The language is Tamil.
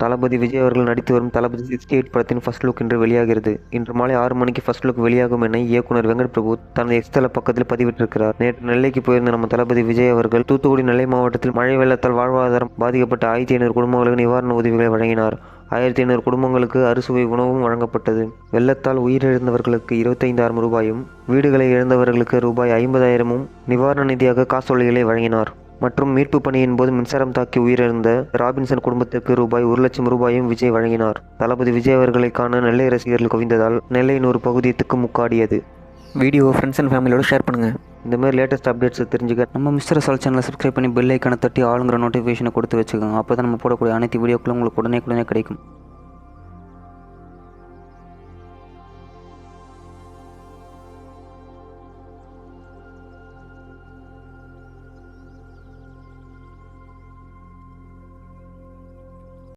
தளபதி விஜய் அவர்கள் நடித்து வரும் தளபதி 68 படத்தின் ஃபர்ஸ்ட் லுக் இன்று வெளியாகிறது. இன்று மாலை 6 மணிக்கு ஃபர்ஸ்ட் லுக் வெளியாகும் என இயக்குனர் வெங்கட் பிரபு தனது எக்ஸ் தள பக்கத்தில் பதிவிட்டிருக்கிறார். நேற்று நெல்லைக்கு போயிருந்த நம்ம தளபதி விஜய் அவர்கள் தூத்துக்குடி நெல்லை மாவட்டத்தில் மழை வெள்ளத்தால் வாழ்வாதாரம் பாதிக்கப்பட்ட 1500 குடும்பங்களுக்கு நிவாரண உதவிகளை வழங்கினார். 1500 குடும்பங்களுக்கு அறுசுவை உணவும் வழங்கப்பட்டது. வெள்ளத்தால் உயிரிழந்தவர்களுக்கு 25,000 ரூபாயும், வீடுகளை இழந்தவர்களுக்கு ரூபாய் 50,000ம் நிவாரண நிதியாக காசோலைகளை வழங்கினார். மற்றும் மீட்பு பணியின் போது மின்சாரம் தாக்கி உயிரிழந்த ராபின்சன் குடும்பத்திற்கு ரூபாய் 1,00,000 ரூபாயும் விஜய் வழங்கினார். தளபதி விஜய் அவர்களை காண நெல்லை ரசிகர்கள் குவிந்ததால் நெல்லையின் ஒரு பகுதி திக்குமுக்காடியது. வீடியோ ஃப்ரெண்ட்ஸ் அண்ட் ஃபேமிலியோட ஷேர் பண்ணுங்கள். இந்த மாதிரி லேட்டஸ்ட் அப்டேட்ஸ் தெரிஞ்சுக்க நம்ம மிஸ்டர் அசால்ட் சேனலை சப்ஸ்கிரைப் பண்ணி பெல் ஐக்கானை தட்டி ஆளுங்கிற நோட்டிஃபிகேஷனை கொடுத்து வச்சுக்கோங்க. அப்போ தான் நம்ம போடக்கூடிய அனைத்து வீடியோக்களும் உங்களுக்கு உடனே கிடைக்கும்.